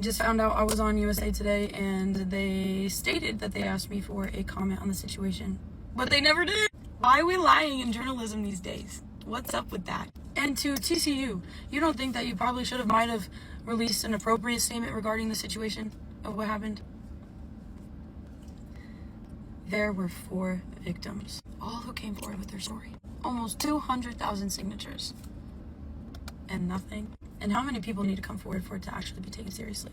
Just found out I was on USA Today, and they stated that they asked me for a comment on the situation, but they never did. Why are we lying in journalism these days? What's up with that? And to TCU, you don't think that you probably might have released an appropriate statement regarding the situation of what happened? There were 4 victims, all who came forward with their story. Almost 200,000 signatures. And nothing. And how many people need to come forward for it to actually be taken seriously?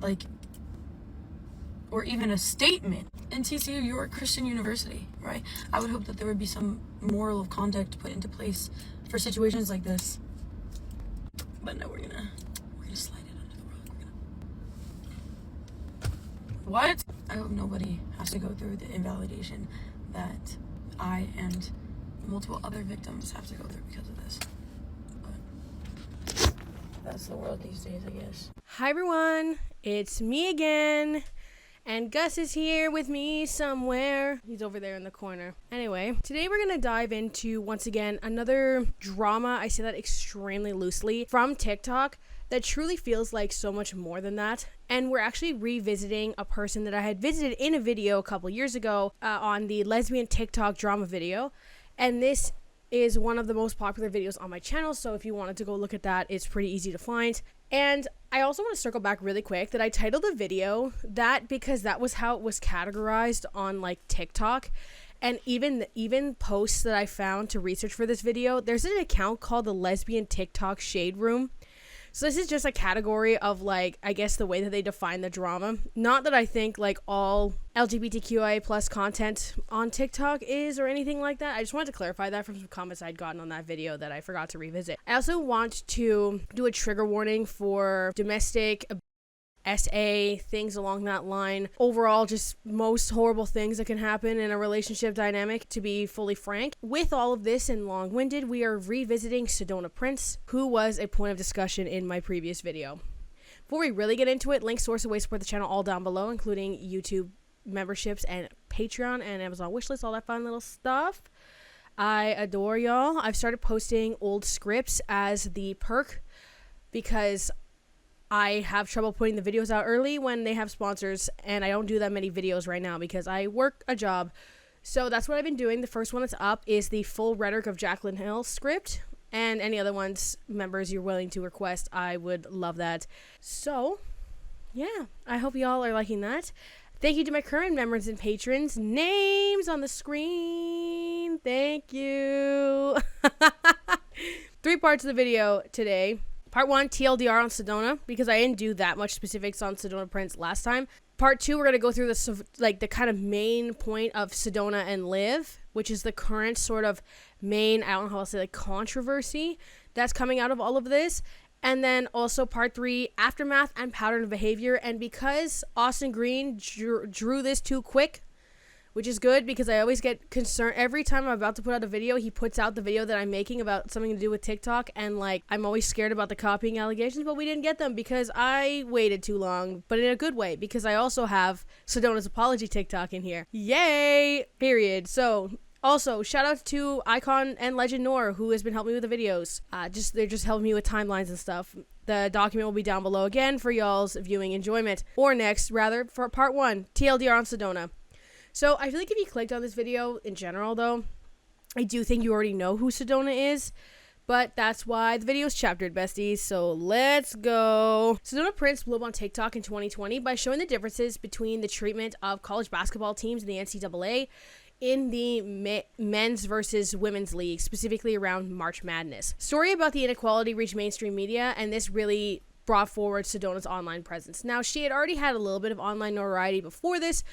Like, or even a statement. In TCU, you're a Christian university, right? I would hope that there would be some moral of conduct put into place for situations like this. But no, we're gonna slide it under the rug. What? I hope nobody has to go through the invalidation that I and multiple other victims have to go through because of this. But that's the world these days, I guess. Hi everyone, it's me again, and Gus is here with me somewhere. He's over there in the corner. Anyway, today we're gonna dive into, once again, another drama, I say that extremely loosely, from TikTok that truly feels like so much more than that. And we're actually revisiting a person that I had visited in a video a couple years ago on the lesbian TikTok drama video. And this is one of the most popular videos on my channel, so if you wanted to go look at that, it's pretty easy to find. And I also want to circle back really quick that I titled the video that because that was how it was categorized on like TikTok. And even posts that I found to research for this video, there's an account called the Lesbian TikTok Shade Room. So this is just a category of, like, I guess the way that they define the drama. Not that I think, like, all LGBTQIA plus content on TikTok is or anything like that. I just wanted to clarify that from some comments I'd gotten on that video that I forgot to revisit. I also want to do a trigger warning for domestic SA, things along that line. Overall, just most horrible things that can happen in a relationship dynamic, to be fully frank. With all of this and long-winded, we are revisiting Sedona Prince, who was a point of discussion in my previous video. Before we really get into it, links, source, and ways to support the channel all down below, including YouTube memberships and Patreon and Amazon wishlist, all that fun little stuff. I adore y'all. I've started posting old scripts as the perk because I have trouble putting the videos out early when they have sponsors, and I don't do that many videos right now because I work a job. So that's what I've been doing. The first one that's up is the full Rhetoric of Jaclyn Hill script, and any other ones, members, you're willing to request, I would love that. So, yeah, I hope y'all are liking that. Thank you to my current members and patrons. Names on the screen. Thank you. 3 parts of the video today. Part 1, TLDR on Sedona, because I didn't do that much specifics on Sedona Prince last time. Part 2, we're going to go through the kind of main point of Sedona and Liv, which is the current sort of main, I don't know how I'll say, like, controversy that's coming out of all of this. And then also part 3, aftermath and pattern of behavior. And because Austin Green drew this too quick, which is good because I always get concerned every time I'm about to put out a video. He puts out the video that I'm making about something to do with TikTok, and like I'm always scared about the copying allegations, but we didn't get them because I waited too long, but in a good way, because I also have Sedona's apology TikTok in here. Yay! Period. So also, shout out to Icon and Legend Nor, who has been helping me with the videos. They're just helping me with timelines and stuff. The document will be down below again for y'all's viewing enjoyment. Or next, rather, for part 1, TLDR on Sedona. So I feel like if you clicked on this video in general, though, I do think you already know who Sedona is. But that's why the video is chaptered, besties. So let's go. Sedona Prince blew up on TikTok in 2020 by showing the differences between the treatment of college basketball teams in the NCAA in the men's versus women's league, specifically around March Madness. Story about the inequality reached mainstream media, and this really brought forward Sedona's online presence. Now, she had already had a little bit of online notoriety before this,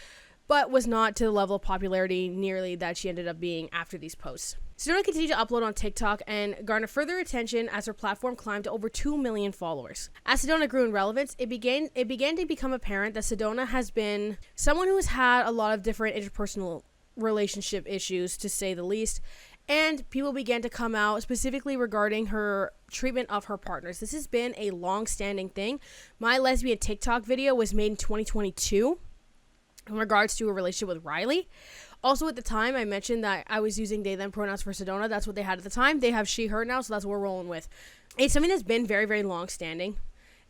but was not to the level of popularity nearly that she ended up being after these posts. Sedona continued to upload on TikTok and garner further attention as her platform climbed to over 2 million followers. As Sedona grew in relevance, it began to become apparent that Sedona has been someone who has had a lot of different interpersonal relationship issues, to say the least, and people began to come out specifically regarding her treatment of her partners. This has been a long-standing thing. My lesbian TikTok video was made in 2022. In regards to a relationship with Riley. Also, at the time, I mentioned that I was using they, them pronouns for Sedona. That's what they had at the time. They have she, her now, so that's what we're rolling with. It's something that's been very, very long-standing.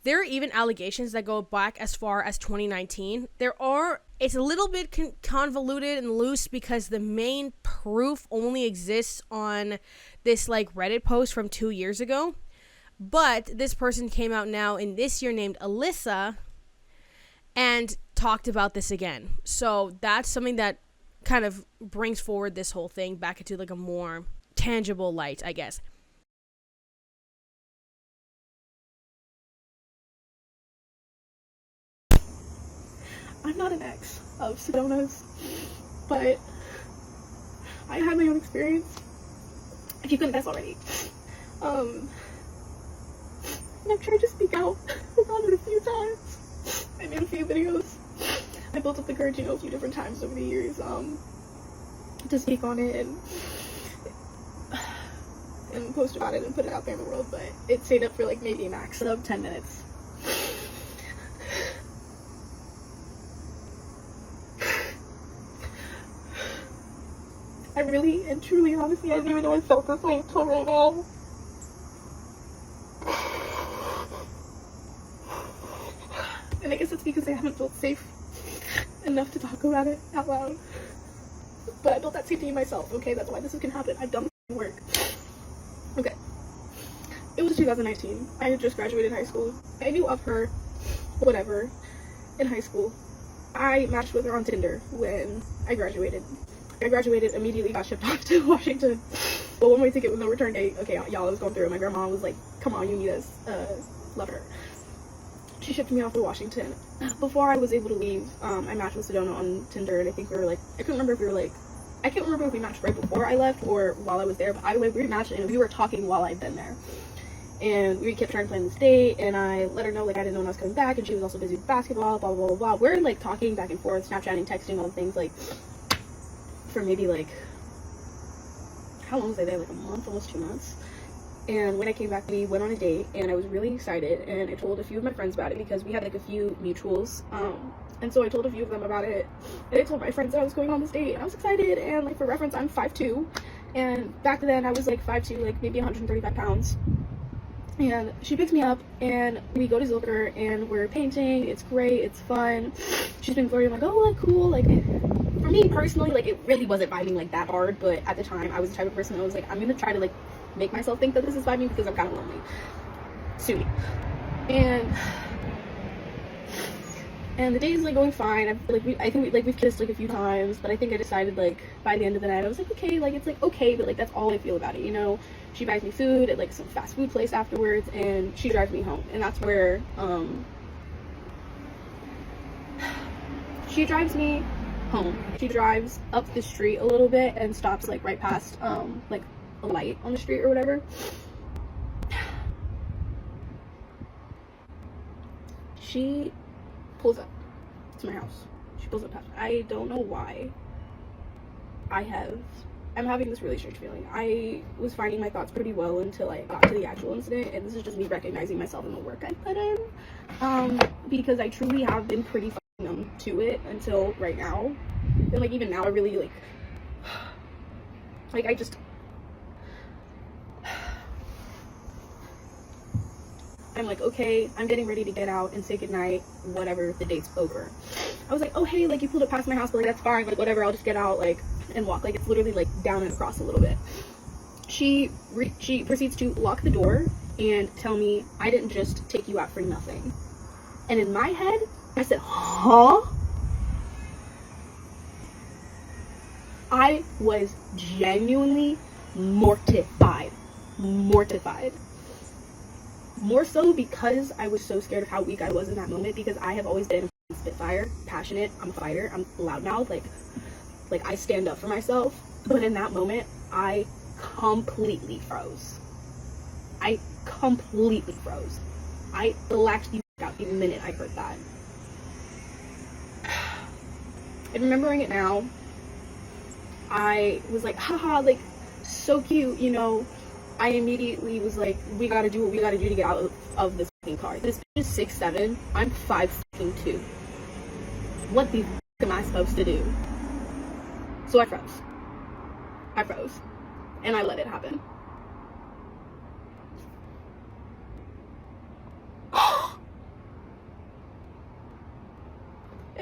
There are even allegations that go back as far as 2019. It's a little bit convoluted and loose because the main proof only exists on this like Reddit post from 2 years ago. But this person came out now in this year named Alyssa and talked about this again. So that's something that kind of brings forward this whole thing back into like a more tangible light, I guess. I'm not an ex of Sedona's, but I had my own experience, if you couldn't guess already. And I've tried to speak out about it a few times. I made a few videos. I built up the courage, a few different times over the years, to speak on it and post about it and put it out there in the world, but it stayed up for like maybe a max of 10 minutes. I really and truly, honestly, I didn't even know I felt this way until right now. And I guess it's because I haven't felt safe enough to talk about it out loud. But I built that safety in myself, okay? That's why this is gonna happen. I've done the work. Okay. It was 2019. I had just graduated high school. I knew of her, whatever, in high school. I matched with her on Tinder when I graduated. Immediately got shipped off to Washington. Well, one-way ticket with no return date. Okay, y'all, I was going through it. My grandma was like, come on, you need us. Love her. She shipped me off to Washington. Before I was able to leave, I matched with Sedona on Tinder, and I think we were like, I can't remember if we matched right before I left or while I was there, but either way, we matched, and we were talking while I'd been there. And we kept trying to plan this date, and I let her know, like, I didn't know when I was coming back, and she was also busy with basketball, blah, blah, blah, blah. We're, like, talking back and forth, Snapchatting, texting, all the things, like, for maybe, like, how long was I there? Like, a month, almost 2 months. And when I came back, we went on a date, and I was really excited, and I told a few of my friends about it, because we had, like, a few mutuals, and so I told a few of them about it, and I told my friends that I was going on this date, and I was excited, and, like, for reference, I'm 5'2", and back then, I was, like, 5'2", like, maybe 135 pounds. And she picks me up, and we go to Zilker, and we're painting. It's great. It's fun. She's been flirting. I'm like, oh, like, cool. Like, for me personally, like, it really wasn't vibing, like, that hard. But at the time, I was the type of person that was like, I'm going to try to, like, make myself think that this is vibing because I'm kind of lonely. Sue me. And the day is, like, going fine. I think we've kissed, like, a few times. But I think I decided, like, by the end of the night, I was like, okay, like, it's, like, okay. But, like, that's all I feel about it, you know? She buys me food at, like, some fast food place afterwards, and she drives me home. And that's where, she drives me home. She drives up the street a little bit and stops, like, right past, like, a light on the street or whatever. She pulls up to my house. She pulls up past me. I don't know why. I'm having this really strange feeling. I was finding my thoughts pretty well until I got to the actual incident, and this is just me recognizing myself in the work I put in, because I truly have been pretty fucking numb to it until right now, and, like, even now I really, like I just, I'm like, okay, I'm getting ready to get out and say goodnight, whatever, the date's over. I was like, oh, hey, like, you pulled up past my house, but, like, that's fine, like, whatever, I'll just get out, like, and walk. Like, it's literally, like, down and across a little bit. She proceeds to lock the door and tell me, I didn't just take you out for nothing. And in my head, I said, huh? I was genuinely mortified. More so because I was so scared of how weak I was in that moment, because I have always been a spitfire, passionate, I'm a fighter, I'm loudmouth, like I stand up for myself. But in that moment, I completely froze. I blacked the out the minute I heard that. And remembering it now, I was like, haha, like, so cute, you know. I immediately was like, we gotta do what we gotta do to get out of this fucking car. This bitch is 6'7", I'm 5'2". What the fuck am I supposed to do? So I froze. And I let it happen.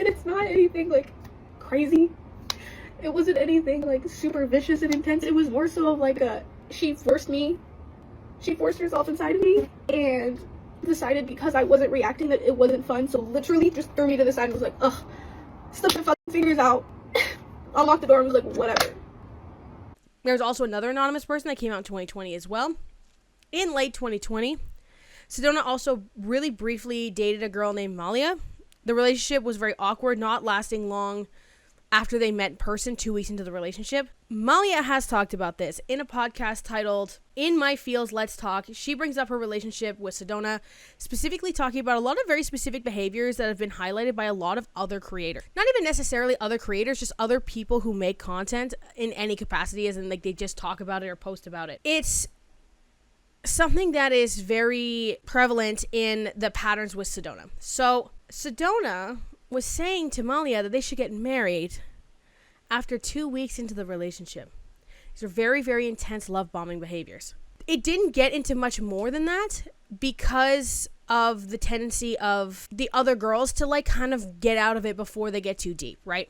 it's not anything like crazy. It wasn't anything like super vicious and intense. It was more so of like she forced herself inside of me and decided because I wasn't reacting that it wasn't fun, so literally just threw me to the side and was like, ugh, slipped my fucking fingers out, unlocked the door and was like, whatever. There's also another anonymous person that came out in 2020 as well. In late 2020, Sedona also really briefly dated a girl named Malia. The relationship was very awkward, not lasting long after they met in person 2 weeks into the relationship. Malia has talked about this in a podcast titled In My Feels, Let's Talk. She brings up her relationship with Sedona, specifically talking about a lot of very specific behaviors that have been highlighted by a lot of other creators. Not even necessarily other creators, just other people who make content in any capacity, as in like they just talk about it or post about it. It's something that is very prevalent in the patterns with Sedona. So Sedona was saying to Malia that they should get married after 2 weeks into the relationship. These are very, very intense love bombing behaviors. It didn't get into much more than that because of the tendency of the other girls to like kind of get out of it before they get too deep, right?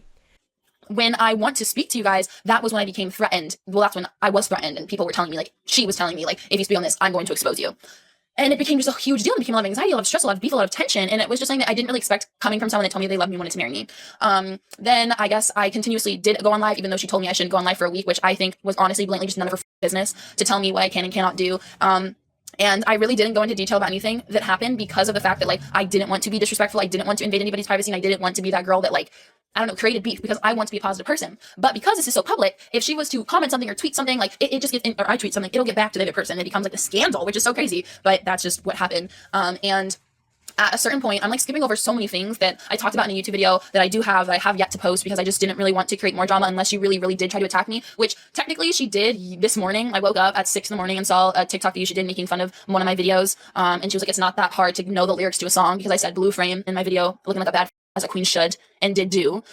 When I want to speak to you guys, that was when I became threatened. Well, that's when I was threatened and people were telling me, like, she was telling me, like, if you speak on this, I'm going to expose you. And it became just a huge deal. It became a lot of anxiety, a lot of stress, a lot of beef, a lot of tension. And it was just something that I didn't really expect coming from someone that told me they loved me, wanted to marry me. Then I guess I continuously did go on live, even though she told me I shouldn't go on live for a week, which I think was honestly blatantly just none of her business to tell me what I can and cannot do. And I really didn't go into detail about anything that happened because of the fact that, like, I didn't want to be disrespectful. I didn't want to invade anybody's privacy. And I didn't want to be that girl that, like, I don't know, created beef, because I want to be a positive person. But because this is so public, if she was to comment something or tweet something, like it just gets in, or I tweet something, it'll get back to the other person. It becomes like a scandal, which is so crazy, but that's just what happened. And at a certain point, I'm like skipping over so many things that I talked about in a YouTube video that I have yet to post because I just didn't really want to create more drama unless she really, really did try to attack me, which technically she did this morning. I woke up at 6 a.m. and saw a TikTok video she did making fun of one of my videos. And she was like, it's not that hard to know the lyrics to a song, because I said blue frame in my video, looking like a bad as a queen should, and did do,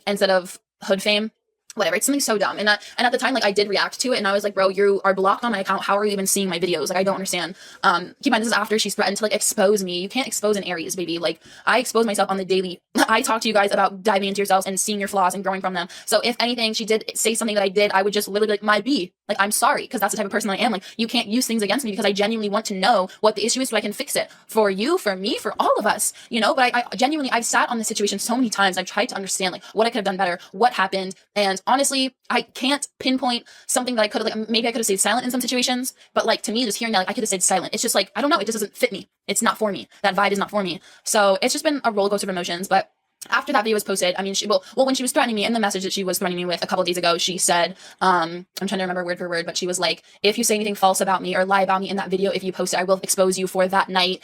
instead of hood fame. Whatever, it's something so dumb. And at the time, like, I did react to it, and I was like, bro, you are blocked on my account. How are you even seeing my videos? Like, I don't understand. Keep in mind, this is after she's threatened to, like, expose me. You can't expose an Aries, baby. Like, I expose myself on the daily. I talk to you guys about diving into yourselves and seeing your flaws and growing from them. So if anything, she did say something that I did, I would just literally be like, my B. Like, I'm sorry, because that's the type of person I am. Like, you can't use things against me, because I genuinely want to know what the issue is so I can fix it. For you, for me, for all of us, you know? But I genuinely, I've sat on this situation so many times. I've tried to understand, like, what I could have done better, what happened. And honestly, I can't pinpoint something that I could have, like, maybe I could have stayed silent in some situations, but, like, to me, just hearing that, like, I could have stayed silent. It's just like, I don't know, it just doesn't fit me. It's not for me. That vibe is not for me. So it's just been a roller coaster of emotions. But after that video was posted, I mean, when she was threatening me, in the message that she was threatening me with a couple of days ago, she said, I'm trying to remember word for word, but she was like, if you say anything false about me or lie about me in that video, if you post it, I will expose you for that night.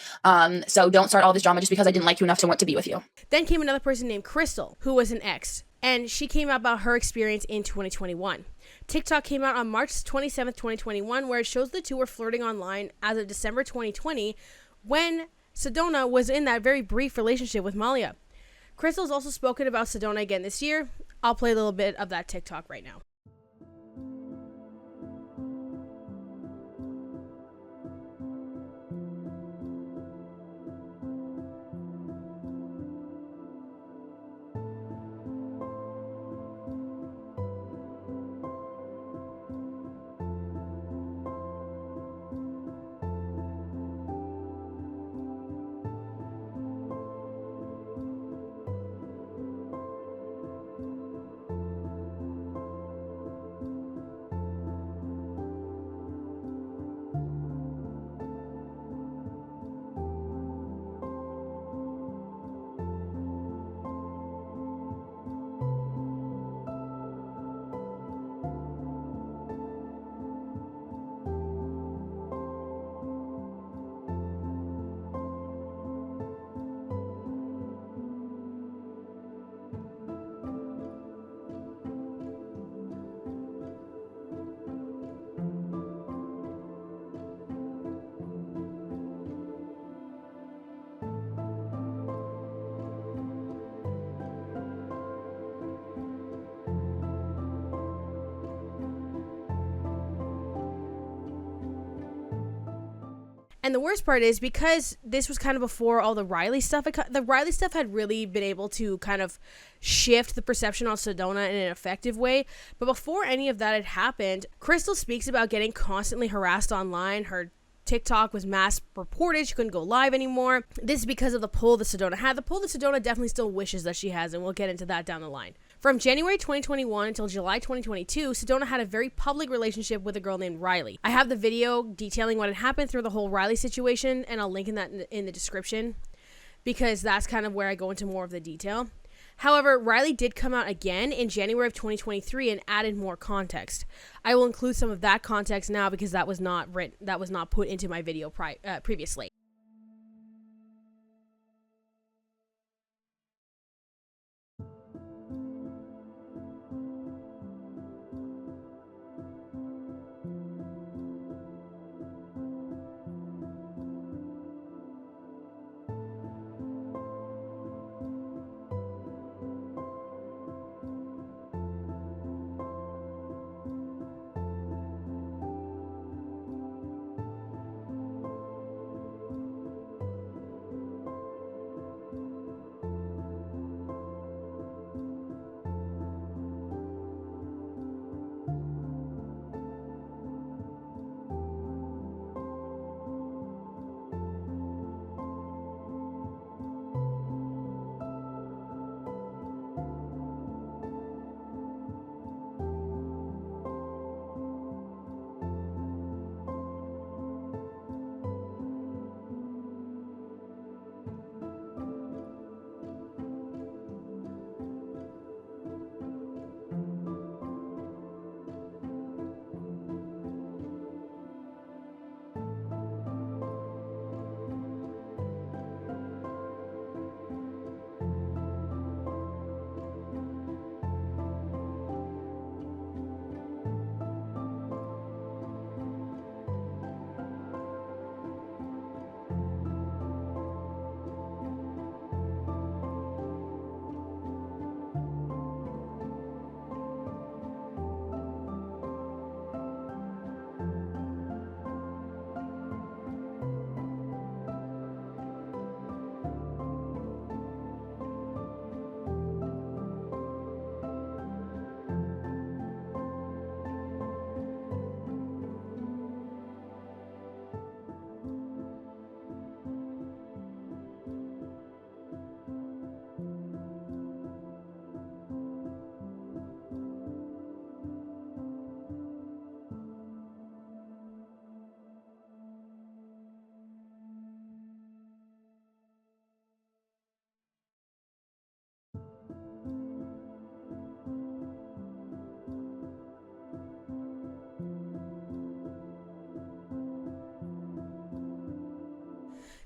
So don't start all this drama just because I didn't like you enough to want to be with you. Then came another person named Crystal, who was an ex, and she came out about her experience in 2021. TikTok came out on March 27th, 2021, where it shows the two were flirting online as of December 2020, when Sedona was in that very brief relationship with Malia. Crystal's also spoken about Sedona again this year. I'll play a little bit of that TikTok right now. And the worst part is, because this was kind of before all the Riley stuff, the Riley stuff had really been able to kind of shift the perception on Sedona in an effective way. But before any of that had happened, Crystal speaks about getting constantly harassed online. Her TikTok was mass reported. She couldn't go live anymore. This is because of the pull that Sedona had. The pull that Sedona definitely still wishes that she has, and we'll get into that down the line. From January 2021 until July 2022, Sedona had a very public relationship with a girl named Riley. I have the video detailing what had happened through the whole Riley situation, and I'll link in that in the description, because that's kind of where I go into more of the detail. However, Riley did come out again in January of 2023 and added more context. I will include some of that context now, because that was not put into my video previously.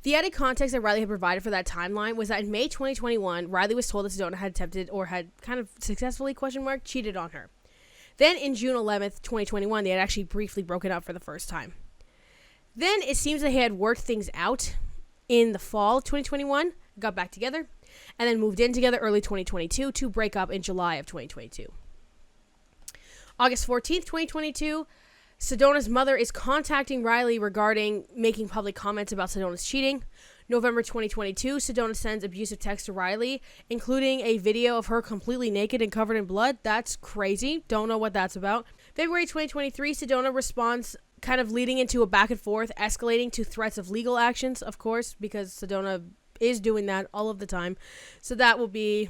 The added context that Riley had provided for that timeline was that in May 2021, Riley was told that Sedona had attempted, or had kind of successfully, cheated on her. Then in June 11th, 2021, they had actually briefly broken up for the first time. Then it seems that they had worked things out in the fall of 2021, got back together, and then moved in together early 2022 to break up in July of 2022. August 14th, 2022, Sedona's mother is contacting Riley regarding making public comments about Sedona's cheating. November 2022, Sedona sends abusive text to Riley, including a video of her completely naked and covered in blood. That's crazy. Don't know what that's about. February 2023, Sedona responds, kind of leading into a back and forth, escalating to threats of legal actions, of course, because Sedona is doing that all of the time. So that will be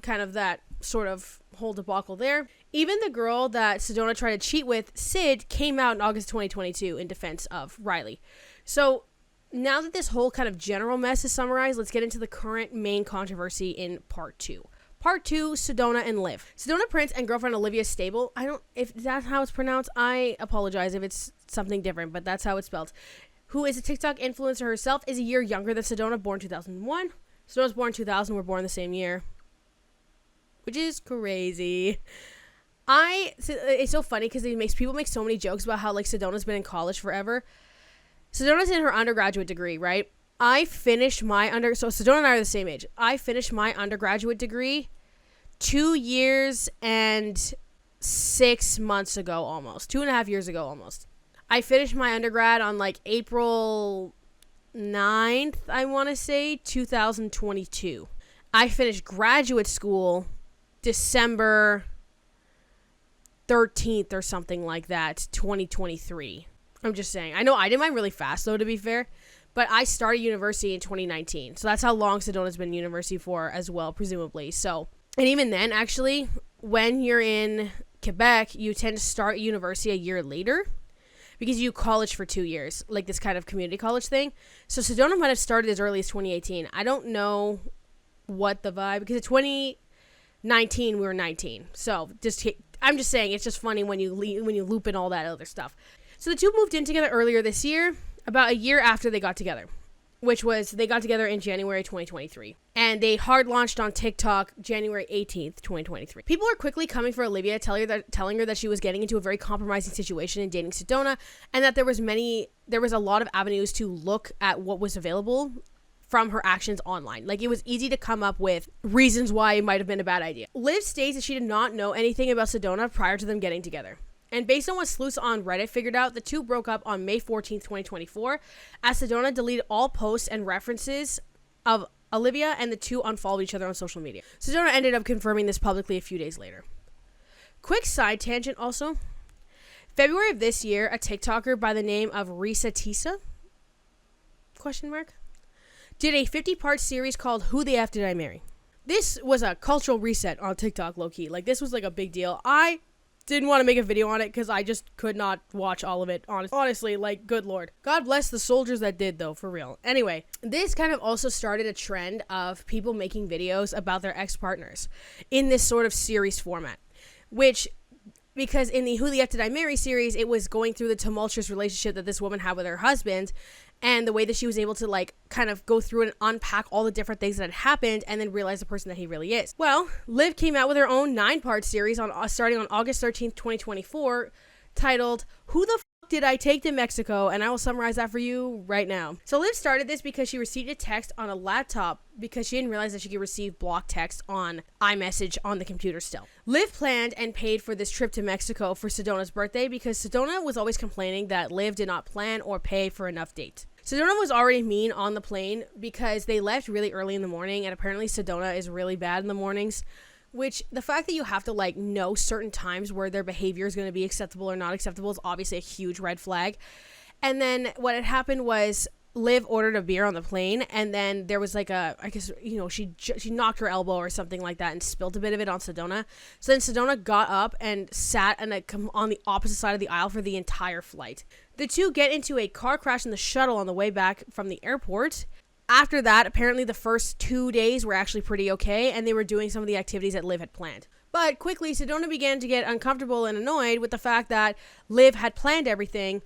kind of that sort of whole debacle there. Even the girl that Sedona tried to cheat with, Sid, came out in August 2022 in defense of Riley. So now that this whole kind of general mess is summarized, let's get into the current main controversy in part 2. Part 2, Sedona and Liv. Sedona Prince and girlfriend Olivia Stable, if that's how it's pronounced, I apologize if it's something different, but that's how it's spelled, who is a TikTok influencer herself, is a year younger than Sedona, born 2001. Sedona's born 2000, we're born the same year, which is crazy. It's so funny because people make so many jokes about how like Sedona's been in college forever. Sedona's in her undergraduate degree, right? I finished my so Sedona and I are the same age. I finished my undergraduate degree 2 years and 6 months ago, almost 2.5 years ago, almost. I finished my undergrad on like April 9th, I want to say, 2022. I finished graduate school December 13th or something like that, 2023. I'm just saying. I know I did mine really fast, though, to be fair. But I started university in 2019. So that's how long Sedona's been in university for as well, presumably. So, and even then, actually, when you're in Quebec, you tend to start university a year later because you college for 2 years, like this kind of community college thing. So Sedona might have started as early as 2018. I don't know what the vibe, because in 2019 we were 19. So I'm just saying, it's just funny when you loop in all that other stuff. So the two moved in together earlier this year, about a year after they got together, which was they got together in January 2023. And they hard launched on TikTok January 18th, 2023. People are quickly coming for Olivia, telling her that she was getting into a very compromising situation in dating Sedona, and that there was a lot of avenues to look at what was available from her actions online. Like, it was easy to come up with reasons why it might have been a bad idea. Liv states that she did not know anything about Sedona prior to them getting together. And based on what sleuths on Reddit figured out, the two broke up on May 14th, 2024, as Sedona deleted all posts and references of Olivia, and the two unfollowed each other on social media. Sedona ended up confirming this publicly a few days later. Quick side tangent also. February of this year, a TikToker by the name of Risa Tisa, did a 50-part series called Who the F Did I Marry? This was a cultural reset on TikTok, low-key. Like, this was like a big deal. I didn't want to make a video on it because I just could not watch all of it. Honestly, like, good lord. God bless the soldiers that did, though, for real. Anyway, this kind of also started a trend of people making videos about their ex-partners in this sort of series format, which, because in the Who the F Did I Marry series, it was going through the tumultuous relationship that this woman had with her husband, and the way that she was able to, like, kind of go through and unpack all the different things that had happened and then realize the person that he really is. Well, Liv came out with her own 9-part series starting on August 13th, 2024, titled Who the F Did I Take to Mexico? And I will summarize that for you right now. So Liv started this because she received a text on a laptop because she didn't realize that she could receive block text on iMessage on the computer still. Liv planned and paid for this trip to Mexico for Sedona's birthday because Sedona was always complaining that Liv did not plan or pay for enough dates. Sedona was already mean on the plane because they left really early in the morning, and apparently Sedona is really bad in the mornings, which the fact that you have to, like, know certain times where their behavior is going to be acceptable or not acceptable is obviously a huge red flag. And then what had happened was Liv ordered a beer on the plane, and then there was like she knocked her elbow or something like that and spilled a bit of it on Sedona. So then Sedona got up and sat on the opposite side of the aisle for the entire flight. The two get into a car crash in the shuttle on the way back from the airport. After that, apparently the first 2 days were actually pretty okay, and they were doing some of the activities that Liv had planned. But quickly, Sedona began to get uncomfortable and annoyed with the fact that Liv had planned everything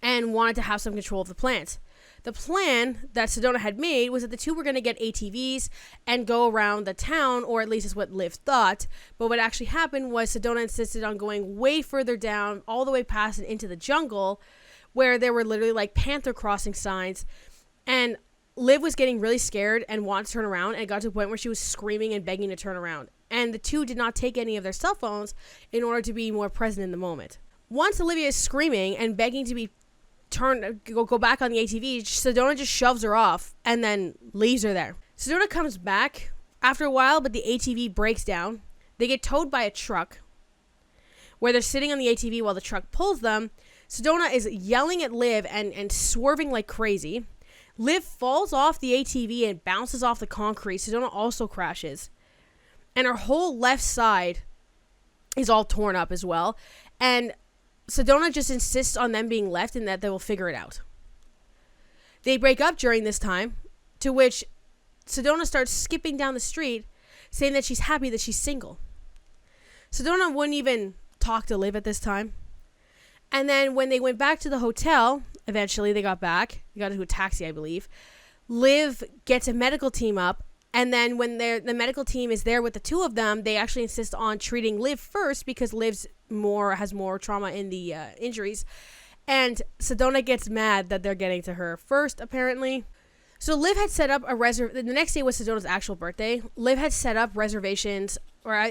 and wanted to have some control of the plans. The plan that Sedona had made was that the two were going to get ATVs and go around the town, or at least is what Liv thought. But what actually happened was Sedona insisted on going way further down, all the way past and into the jungle, where there were literally like panther crossing signs. And Liv was getting really scared and wanted to turn around, and it got to a point where she was screaming and begging to turn around. And the two did not take any of their cell phones in order to be more present in the moment. Once Olivia is screaming and begging to be go back on the ATV, Sedona just shoves her off and then leaves her there. Sedona comes back after a while, but the ATV breaks down. They get towed by a truck where they're sitting on the ATV while the truck pulls them. Sedona is yelling at Liv and swerving like crazy. Liv falls off the ATV and bounces off the concrete. Sedona also crashes. And her whole left side is all torn up as well. And Sedona just insists on them being left and that they will figure it out. They break up during this time, to which Sedona starts skipping down the street, saying that she's happy that she's single. Sedona wouldn't even talk to Liv at this time. And then when they went back to the hotel, eventually they got back. They got into a taxi, I believe. Liv gets a medical team up. And then when the medical team is there with the two of them, they actually insist on treating Liv first because Liv has more trauma in the injuries. And Sedona gets mad that they're getting to her first, apparently. So Liv had set up the next day was Sedona's actual birthday. Liv had set up reservations,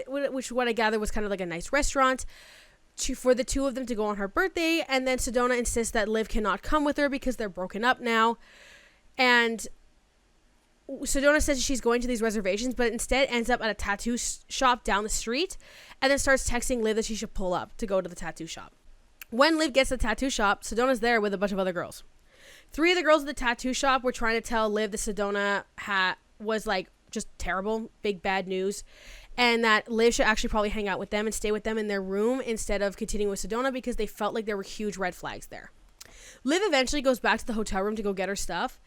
which what I gather was kind of like a nice restaurant, for the two of them to go on her birthday, and then Sedona insists that Liv cannot come with her because they're broken up now. And Sedona says she's going to these reservations, but instead ends up at a tattoo shop down the street, and then starts texting Liv that she should pull up to go to the tattoo shop. When Liv gets to the tattoo shop, Sedona's there with a bunch of other girls. 3 of the girls at the tattoo shop were trying to tell Liv that Sedona was like just terrible, big bad news, and that Liv should actually probably hang out with them and stay with them in their room instead of continuing with Sedona, because they felt like there were huge red flags there. Liv eventually goes back to the hotel room to go get her stuff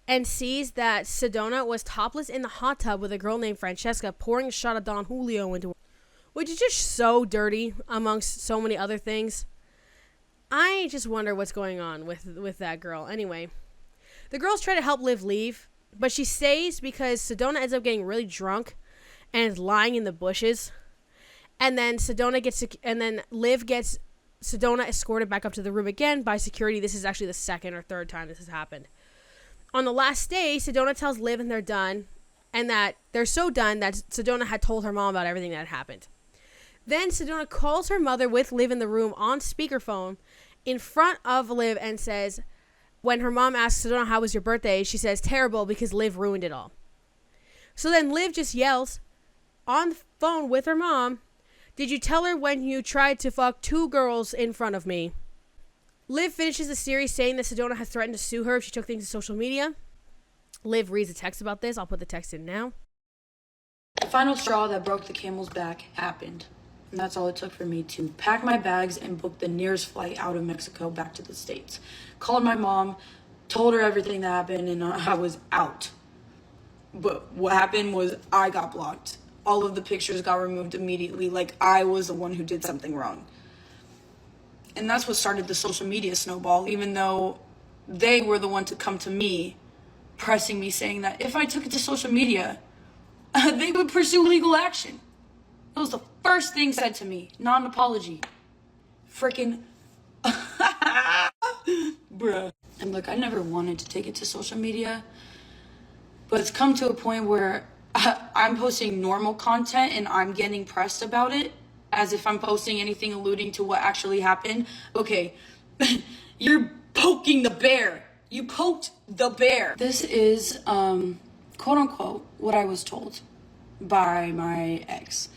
and sees that Sedona was topless in the hot tub with a girl named Francesca pouring a shot of Don Julio into her, which is just so dirty amongst so many other things. I just wonder what's going on with that girl. Anyway, the girls try to help Liv leave, but she stays because Sedona ends up getting really drunk and is lying in the bushes. And then Liv gets Sedona escorted back up to the room again by security. This is actually the second or third time this has happened. On the last day, Sedona tells Liv and they're done, and that they're so done that Sedona had told her mom about everything that had happened. Then Sedona calls her mother with Liv in the room on speakerphone in front of Liv and says, when her mom asks Sedona, how was your birthday? She says, terrible, because Liv ruined it all. So then Liv just yells on the phone with her mom, did you tell her when you tried to fuck 2 girls in front of me? Liv finishes the series saying that Sedona has threatened to sue her if she took things to social media. Liv reads a text about this. I'll put the text in now. The final straw that broke the camel's back happened. And that's all it took for me to pack my bags and book the nearest flight out of Mexico back to the States. Called my mom, told her everything that happened, and I was out. But what happened was I got blocked. All of the pictures got removed immediately, like I was the one who did something wrong. And that's what started the social media snowball, even though they were the one to come to me, pressing me, saying that if I took it to social media, they would pursue legal action. That was the first thing said to me, not an apology. Freaking, bruh. And look, I never wanted to take it to social media, but it's come to a point where I'm posting normal content and I'm getting pressed about it, as if I'm posting anything alluding to what actually happened. Okay, you're poking the bear. You poked the bear. This is, quote unquote, what I was told by my ex.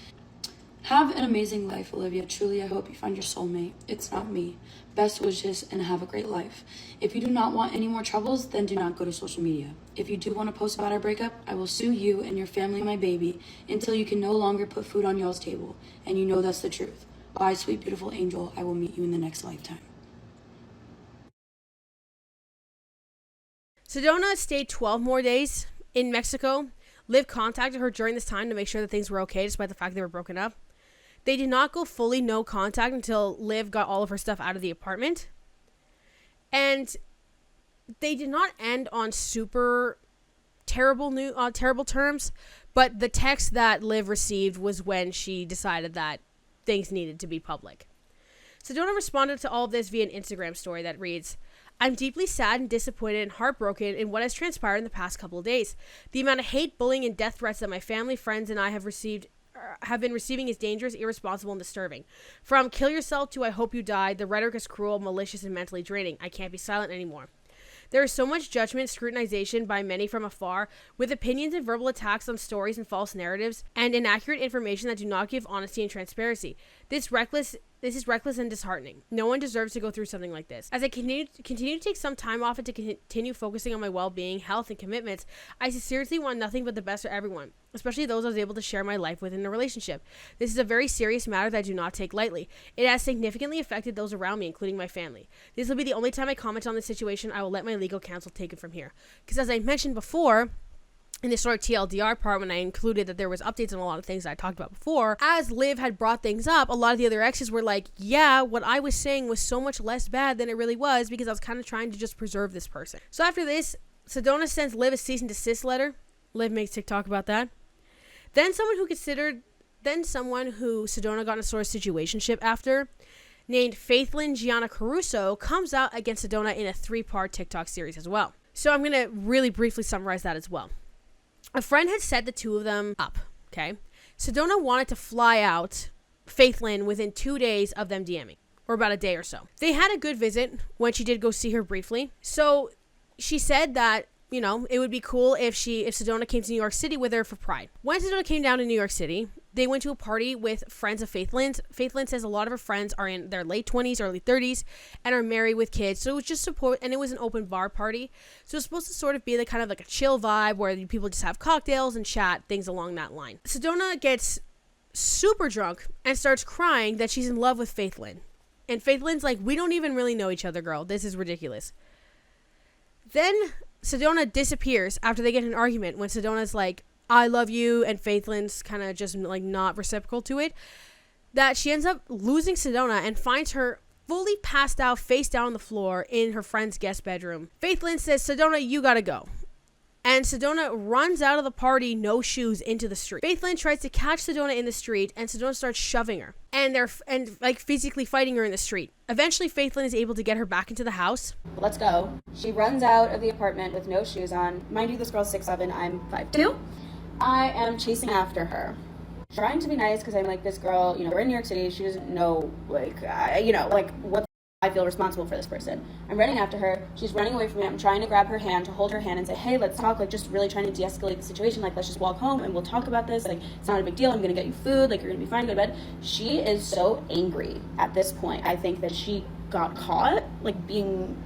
Have an amazing life, Olivia. Truly, I hope you find your soulmate. It's not me. Best wishes and have a great life. If you do not want any more troubles, then do not go to social media. If you do want to post about our breakup, I will sue you and your family and my baby until you can no longer put food on y'all's table. And you know that's the truth. Bye, sweet, beautiful angel. I will meet you in the next lifetime. Sedona stayed 12 more days in Mexico. Liv contacted her during this time to make sure that things were okay, despite the fact they were broken up. They did not go fully no contact until Liv got all of her stuff out of the apartment. And they did not end on super terrible terms, but the text that Liv received was when she decided that things needed to be public. Sedona responded to all of this via an Instagram story that reads, I'm deeply sad and disappointed and heartbroken in what has transpired in the past couple of days. The amount of hate, bullying, and death threats that my family, friends, and I have been receiving is dangerous, irresponsible, and disturbing. From kill yourself to I hope you die, the rhetoric is cruel, malicious, and mentally draining. I can't be silent anymore. There is so much judgment, scrutinization by many from afar, with opinions and verbal attacks on stories and false narratives, and inaccurate information that do not give honesty and transparency. This is reckless and disheartening. No one deserves to go through something like this. As I continue to take some time off and to continue focusing on my well-being, health, and commitments, I sincerely want nothing but the best for everyone, especially those I was able to share my life with in a relationship. This is a very serious matter that I do not take lightly. It has significantly affected those around me, including my family. This will be the only time I comment on this situation. I will let my legal counsel take it from here. Because as I mentioned before, in the sort of TLDR part, when I included that there was updates on a lot of things that I talked about before, as Liv had brought things up, a lot of the other exes were like, yeah, what I was saying was so much less bad than it really was, because I was kind of trying to just preserve this person. So after this, Sedona sends Liv a cease and desist letter. Liv makes TikTok about that. Then someone who Sedona got in a sort of situationship after, named Faithlyn Gianna Caruso, comes out against Sedona in a 3-part TikTok series as well. So I'm going to really briefly summarize that as well. A friend had set the two of them up, okay? Sedona wanted to fly out Faith Lynn within 2 days of them DMing, or about a day or so. They had a good visit when she did go see her briefly. So she said that, you know, it would be cool if Sedona came to New York City with her for Pride. When Sedona came down to New York City, they went to a party with friends of Faith Lynn's. Faith Lynn says a lot of her friends are in their late 20s, early 30s, and are married with kids. So it was just and it was an open bar party. So it's supposed to sort of be the kind of like a chill vibe where people just have cocktails and chat, things along that line. Sedona gets super drunk and starts crying that she's in love with Faith Lynn. And Faith Lynn's like, we don't even really know each other, girl. This is ridiculous. Then Sedona disappears after they get in an argument when Sedona's like, I love you, and Faith Lynn's kind of just like not reciprocal to it, that she ends up losing Sedona and finds her fully passed out face down on the floor in her friend's guest bedroom. Faith Lynn says, Sedona, you gotta go. And Sedona runs out of the party, no shoes, into the street. Faith Lynn tries to catch Sedona in the street, and Sedona starts shoving her. And they're like physically fighting her in the street. Eventually, Faith Lynn is able to get her back into the house. Let's go. She runs out of the apartment with no shoes on. Mind you, this girl's 6'7", I'm 5'2". I am chasing after her. Trying to be nice because I'm like, this girl, you know, we're in New York City. She doesn't know, like, what I feel responsible for this person. I'm running after her. She's running away from me. I'm trying to grab her hand, to hold her hand and say, hey, let's talk. Like, just really trying to de-escalate the situation. Like, let's just walk home and we'll talk about this. Like, it's not a big deal. I'm going to get you food. Like, you're going to be fine. Go to bed. She is so angry at this point. I think that she got caught, like, being,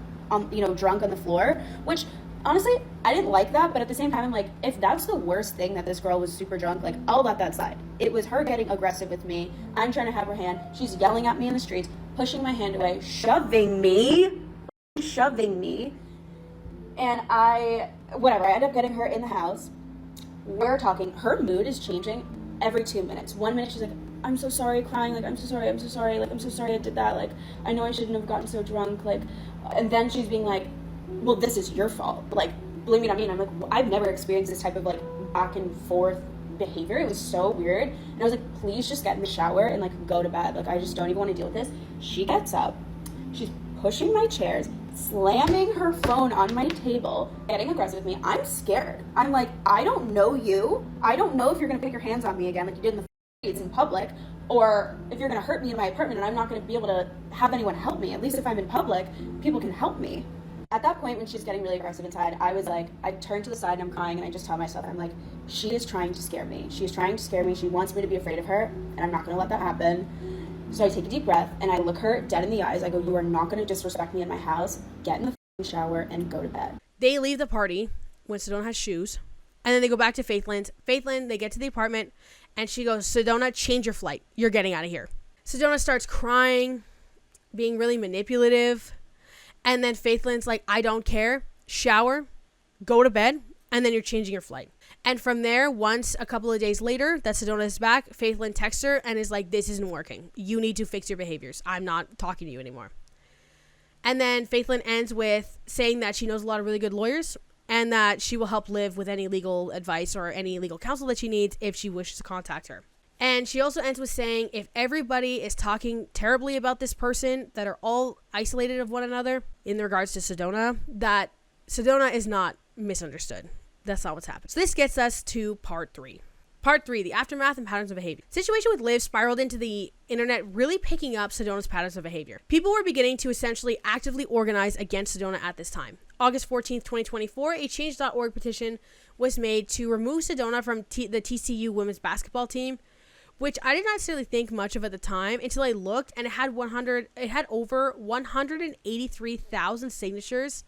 drunk on the floor, which, honestly, I didn't like that. But at the same time, I'm like, if that's the worst thing, that this girl was super drunk, like, I'll let that slide. It was her getting aggressive with me. I'm trying to have her hand. She's yelling at me in the streets, pushing my hand away, shoving me. And I end up getting her in the house. We're talking. Her mood is changing every 2 minutes. 1 minute she's like, I'm so sorry, crying, like, I'm so sorry, like, I'm so sorry I did that, like, I know I shouldn't have gotten so drunk, like, and then she's being like, well, this is your fault, like, believe me, I'm like, I've never experienced this type of, like, back and forth behavior. It was so weird. And I was like, please just get in the shower and, like, go to bed. Like, I just don't even want to deal with this. She gets up. She's pushing my chairs, slamming her phone on my table, getting aggressive with me. I'm scared. I'm like, I don't know you. I don't know if you're going to put your hands on me again like you did in the streets in public, or if you're going to hurt me in my apartment and I'm not going to be able to have anyone help me. At least if I'm in public, people can help me. At that point, when she's getting really aggressive inside, I was like, I turn to the side and I'm crying, and I just tell myself, I'm like, she is trying to scare me. She's trying to scare me. She wants me to be afraid of her, and I'm not going to let that happen. So I take a deep breath, and I look her dead in the eyes. I go, you are not going to disrespect me in my house. Get in the shower and go to bed. They leave the party when Sedona has shoes, and then they go back to Faith Lynn's. Faith Lynn, they get to the apartment, and she goes, Sedona, change your flight. You're getting out of here. Sedona starts crying, being really manipulative. And then Faith Lynn's like, I don't care. Shower, go to bed, and then you're changing your flight. And from there, once a couple of days later that Sedona is back, Faith Lynn texts her and is like, this isn't working. You need to fix your behaviors. I'm not talking to you anymore. And then Faith Lynn ends with saying that she knows a lot of really good lawyers and that she will help Liv with any legal advice or any legal counsel that she needs if she wishes to contact her. And she also ends with saying, if everybody is talking terribly about this person, that are all isolated of one another in regards to Sedona, that Sedona is not misunderstood. That's not what's happened. So this gets us to part 3. Part 3, the aftermath and patterns of behavior. Situation with Liv spiraled into the internet, really picking up Sedona's patterns of behavior. People were beginning to essentially actively organize against Sedona at this time. August 14th, 2024, a change.org petition was made to remove Sedona from the TCU women's basketball team, which I did not necessarily think much of at the time until I looked, and it had over 183,000 signatures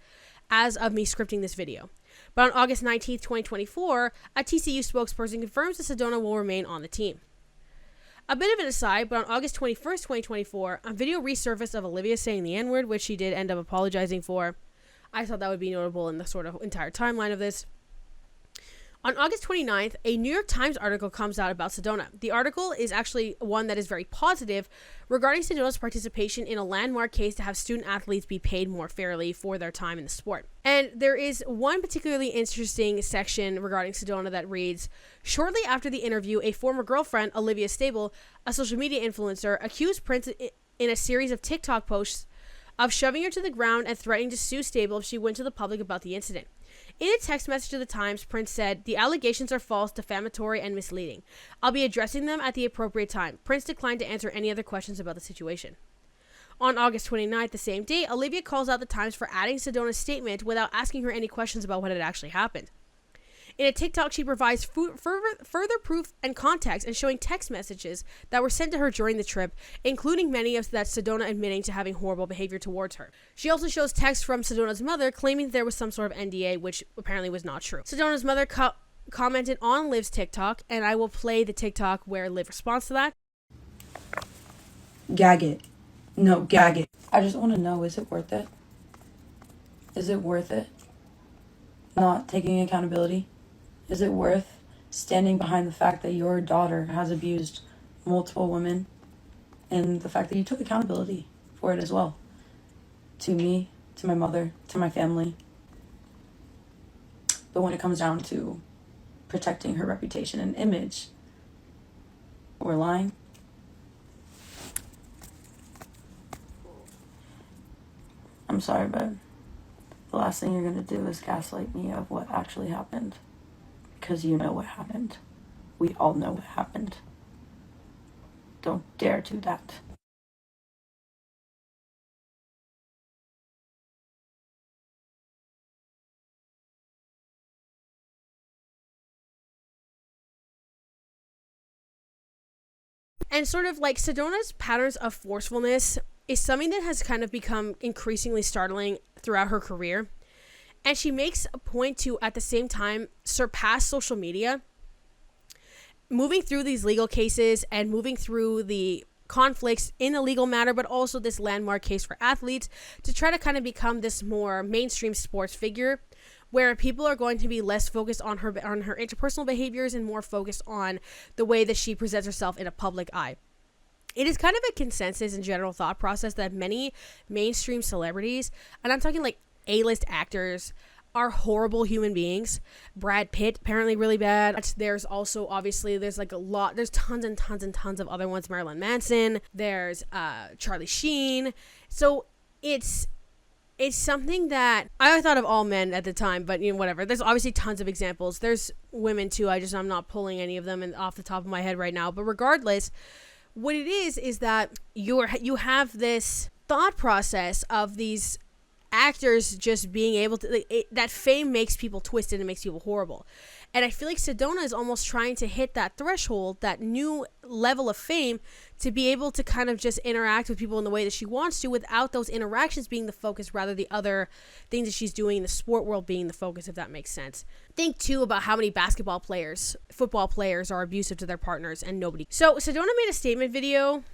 as of me scripting this video. But on August 19th, 2024, a TCU spokesperson confirms that Sedona will remain on the team. A bit of an aside, but on August 21st, 2024, a video resurfaced of Olivia saying the N-word, which she did end up apologizing for. I thought that would be notable in the sort of entire timeline of this. On August 29th, a New York Times article comes out about Sedona. The article is actually one that is very positive regarding Sedona's participation in a landmark case to have student athletes be paid more fairly for their time in the sport. And there is one particularly interesting section regarding Sedona that reads, shortly after the interview, a former girlfriend, Olivia Stable, a social media influencer, accused Prince in a series of TikTok posts of shoving her to the ground and threatening to sue Stable if she went to the public about the incident. In a text message to the Times, Prince said, "The allegations are false, defamatory, and misleading. I'll be addressing them at the appropriate time." Prince declined to answer any other questions about the situation. On August 29th, the same day, Olivia calls out the Times for adding Sedona's statement without asking her any questions about what had actually happened. In a TikTok, she provides further proof and context and showing text messages that were sent to her during the trip, including many of that Sedona admitting to having horrible behavior towards her. She also shows text from Sedona's mother claiming there was some sort of NDA, which apparently was not true. Sedona's mother commented on Liv's TikTok, and I will play the TikTok where Liv responds to that. Gag it. No, gag it. I just want to know, is it worth it? Is it worth it? Not taking accountability? Is it worth standing behind the fact that your daughter has abused multiple women and the fact that you took accountability for it as well? To me, to my mother, to my family. But when it comes down to protecting her reputation and image, we're lying. I'm sorry, but the last thing you're going to do is gaslight me of what actually happened. Because you know what happened. We all know what happened. Don't dare do that. And sort of like Sedona's patterns of forcefulness is something that has kind of become increasingly startling throughout her career. And she makes a point to, at the same time, surpass social media. Moving through these legal cases and moving through the conflicts in a legal matter, but also this landmark case for athletes to try to kind of become this more mainstream sports figure where people are going to be less focused on her interpersonal behaviors and more focused on the way that she presents herself in a public eye. It is kind of a consensus and general thought process that many mainstream celebrities, and I'm talking like A-list actors, are horrible human beings. Brad Pitt, apparently really bad. There's also, obviously, there's tons and tons and tons of other ones. Marilyn Manson. There's Charlie Sheen. So it's something that I thought of all men at the time, but you know, whatever. There's obviously tons of examples. There's women too. I'm not pulling any of them off the top of my head right now. But regardless, what it is that you have this thought process of these actors just being able to, that fame makes people twisted and makes people horrible. And I feel like Sedona is almost trying to hit that threshold, that new level of fame, to be able to kind of just interact with people in the way that she wants to without those interactions being the focus, rather the other things that she's doing in the sport world being the focus, if that makes sense. Think too about how many basketball players, football players are abusive to their partners and nobody. So Sedona made a statement video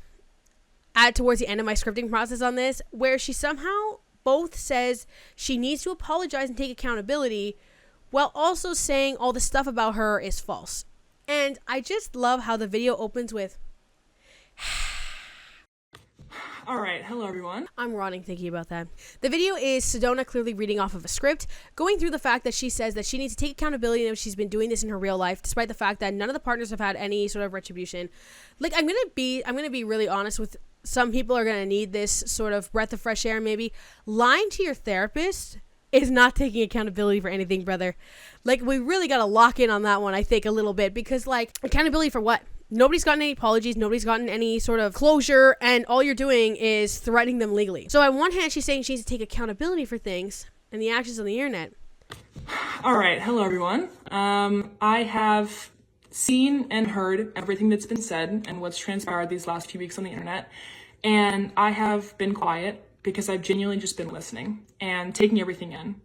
towards the end of my scripting process on this, where she somehow both says she needs to apologize and take accountability while also saying all the stuff about her is false. And I just love how the video opens with Alright, hello everyone. I'm rotting thinking about that. The video is Sedona clearly reading off of a script, going through the fact that she says that she needs to take accountability and she's been doing this in her real life, despite the fact that none of the partners have had any sort of retribution. Like, I'm gonna be really honest with some people are gonna need this sort of breath of fresh air maybe. Lying to your therapist is not taking accountability for anything, brother. Like, we really gotta lock in on that one, I think, a little bit, because, like, accountability for what? Nobody's gotten any apologies, nobody's gotten any sort of closure, and all you're doing is threatening them legally. So on one hand, she's saying she needs to take accountability for things and the actions on the internet. Alright, hello everyone. I have seen and heard everything that's been said and what's transpired these last few weeks on the internet, and I have been quiet because I've genuinely just been listening and taking everything in.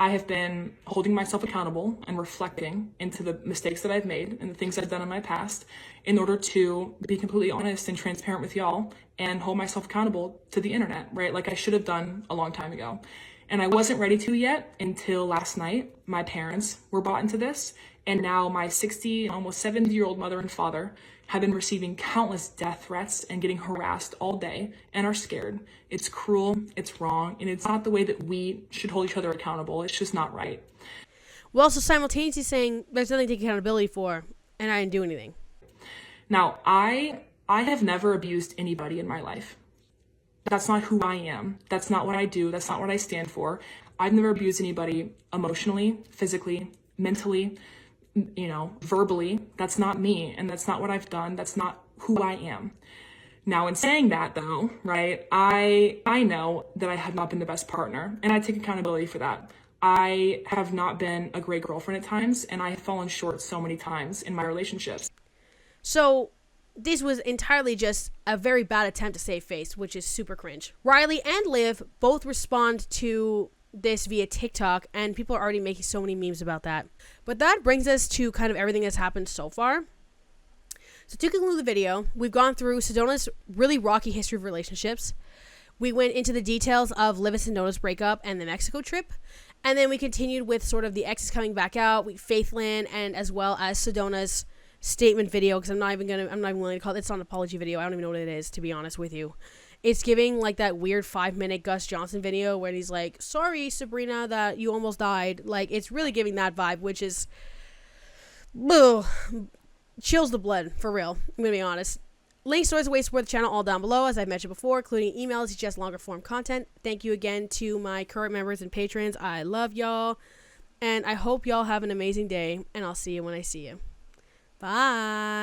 I have been holding myself accountable and reflecting into the mistakes that I've made and the things I've done in my past in order to be completely honest and transparent with y'all and hold myself accountable to the internet, right? Like I should have done a long time ago. And I wasn't ready to yet until last night. My parents were brought into this, and now my 60, almost 70-year-old mother and father have been receiving countless death threats and getting harassed all day and are scared. It's cruel, it's wrong, and it's not the way that we should hold each other accountable. It's just not right. Well, also simultaneously saying there's nothing to take accountability for, and I didn't do anything. Now, I have never abused anybody in my life. That's not who I am. That's not what I do. That's not what I stand for. I've never abused anybody emotionally, physically, mentally, verbally. That's not me. And that's not what I've done. That's not who I am. Now, in saying that though, right, I know that I have not been the best partner, and I take accountability for that. I have not been a great girlfriend at times, and I have fallen short so many times in my relationships. So this was entirely just a very bad attempt to save face, which is super cringe. Riley and Liv both respond to this via TikTok, and people are already making so many memes about that. But that brings us to kind of everything that's happened so far. So to conclude the video, we've gone through Sedona's really rocky history of relationships. We went into the details of Liv and Sedona's breakup and the Mexico trip. And then we continued with sort of the exes coming back out, Faithlyn, and as well as Sedona's statement video, because I'm not even willing to call it, it's not an apology video. I don't even know what it is, to be honest with you. It's giving like that weird 5-minute Gus Johnson video where he's like, sorry, Sabrina, that you almost died. Like, it's really giving that vibe, which is, ugh, chills the blood, for real. I'm gonna be honest. Links to ways to support the channel all down below, as I've mentioned before, including emails, just longer form content. Thank you again to my current members and patrons. I love y'all, and I hope y'all have an amazing day, and I'll see you when I see you. Bye.